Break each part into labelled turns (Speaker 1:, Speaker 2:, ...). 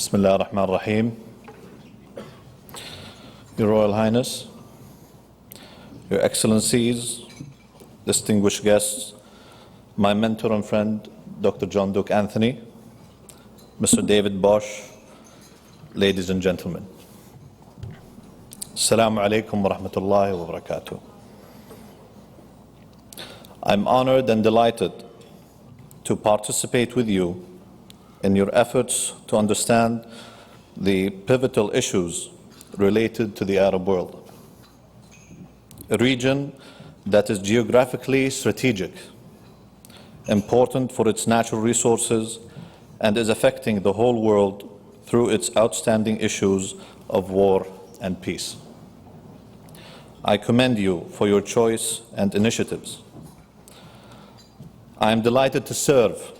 Speaker 1: Bismillah ar-Rahman ar-Rahim. Your Royal Highness, Your Excellencies, distinguished guests, my mentor and friend, Dr. John Duke Anthony, Mr. David Bosch, ladies and gentlemen. Assalamu alaikum wa rahmatullahi wa barakatuh. I'm honored and delighted to participate with you in your efforts to understand the pivotal issues related to the Arab world, a region that is geographically strategic, important for its natural resources, and is affecting the whole world through its outstanding issues of war and peace. I commend you for your choice and initiatives. I am delighted to serve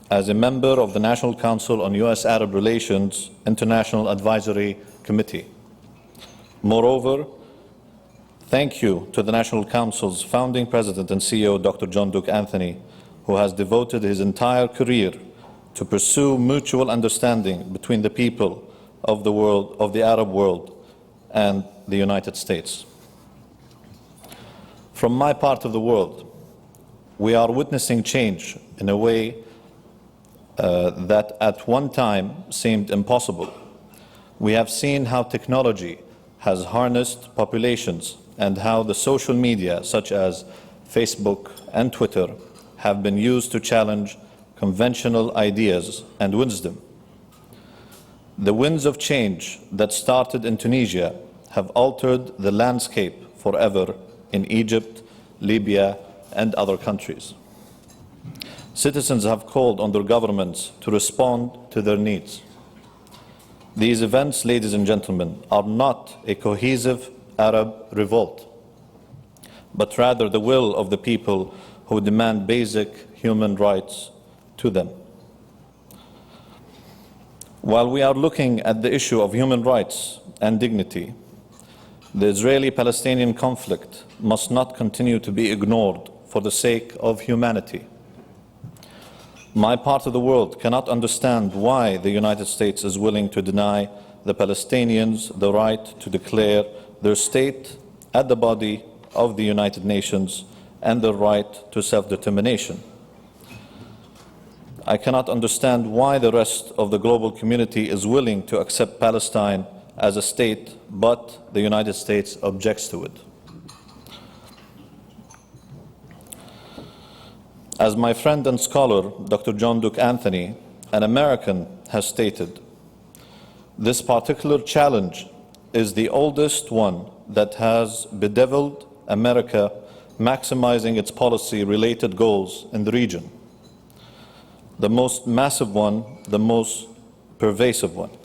Speaker 1: as a member of the National Council on U.S.-Arab Relations International Advisory Committee. Moreover, thank you to the National Council's founding president and CEO, Dr. John Duke Anthony, who has devoted his entire career to pursue mutual understanding between the people of the world, of the Arab world, and the United States. From my part of the world, we are witnessing change in a way that at one time seemed impossible. We have seen how technology has harnessed populations and how the social media, such as Facebook and Twitter, have been used to challenge conventional ideas and wisdom. The winds of change that started in Tunisia have altered the landscape forever in Egypt, Libya, and other countries. Citizens have called on their governments to respond to their needs. These events, ladies and gentlemen, are not a cohesive Arab revolt, but rather the will of the people who demand basic human rights to them. While we are looking at the issue of human rights and dignity, the Israeli-Palestinian conflict must not continue to be ignored for the sake of humanity. My part of the world cannot understand why the United States is willing to deny the Palestinians the right to declare their state at the body of the United Nations and their right to self-determination. I cannot understand why the rest of the global community is willing to accept Palestine as a state, but the United States objects to it. As my friend and scholar, Dr. John Duke Anthony, an American, has stated, this particular challenge is the oldest one that has bedeviled America, maximizing its policy-related goals in the region. The most massive one, the most pervasive one.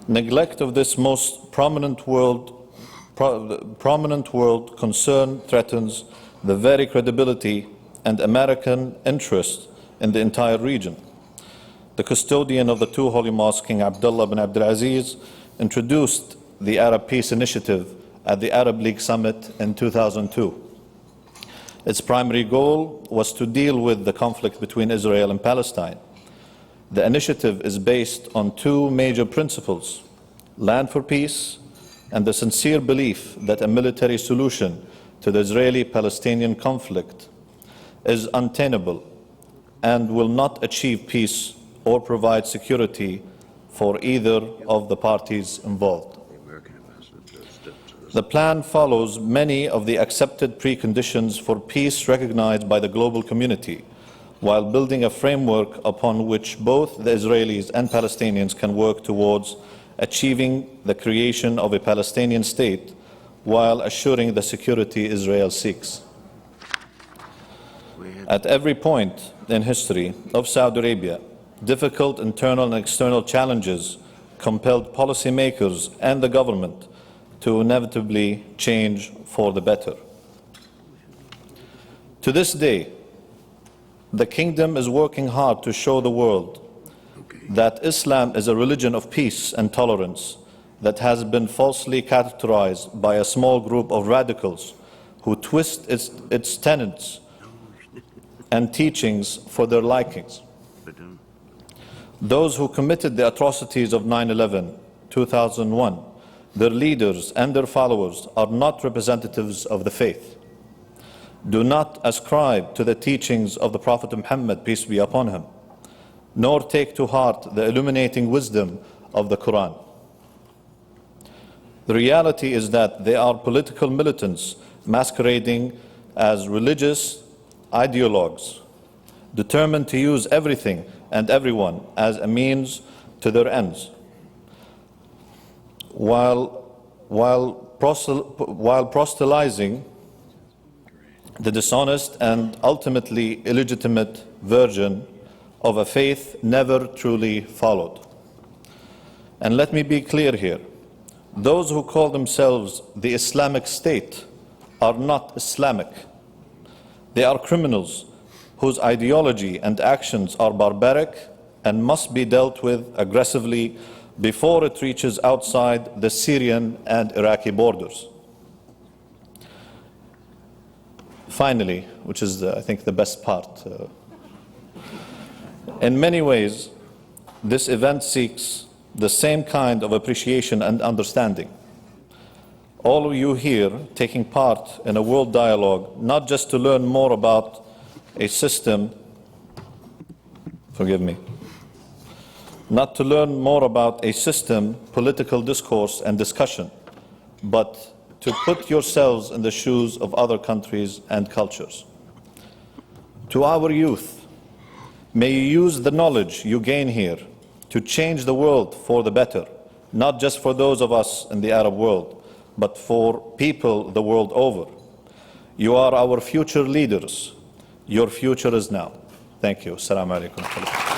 Speaker 1: Neglect of this most prominent world concern threatens the very credibility and American interest in the entire region. The custodian of the two holy mosques, King Abdullah bin Abdulaziz, introduced the Arab Peace Initiative at the Arab League Summit in 2002. Its primary goal was to deal with the conflict between Israel and Palestine. The initiative is based on two major principles: land for peace and the sincere belief that a military solution to the Israeli-Palestinian conflict is untenable and will not achieve peace or provide security for either of the parties involved. The plan follows many of the accepted preconditions for peace recognized by the global community, while building a framework upon which both the Israelis and Palestinians can work towards achieving the creation of a Palestinian state while assuring the security Israel seeks. At every point in history of Saudi Arabia, difficult internal and external challenges compelled policymakers and the government to inevitably change for the better. To this day, the kingdom is working hard to show the world that Islam is a religion of peace and tolerance that has been falsely characterized by a small group of radicals who twist its tenets and teachings for their likings. Those who committed the atrocities of 9/11, 2001, their leaders and their followers are not representatives of the faith. Do not ascribe to the teachings of the Prophet Muhammad, peace be upon him, nor take to heart the illuminating wisdom of the Quran. The reality is that they are political militants masquerading as religious ideologues, determined to use everything and everyone as a means to their ends, while proselytizing the dishonest and ultimately illegitimate version of a faith never truly followed. And let me be clear here. Those who call themselves the Islamic State are not Islamic. They are criminals whose ideology and actions are barbaric and must be dealt with aggressively before it reaches outside the Syrian and Iraqi borders. Finally, which is, I think, the best part, in many ways, this event seeks the same kind of appreciation and understanding. All of you here taking part in a world dialogue, not just to learn more about a system, not to learn more about a system, political discourse and discussion, but to put yourselves in the shoes of other countries and cultures. To our youth, may you use the knowledge you gain here to change the world for the better, not just for those of us in the Arab world, but for people the world over. You are our future leaders. Your future is now. Thank you. Assalamu alaikum.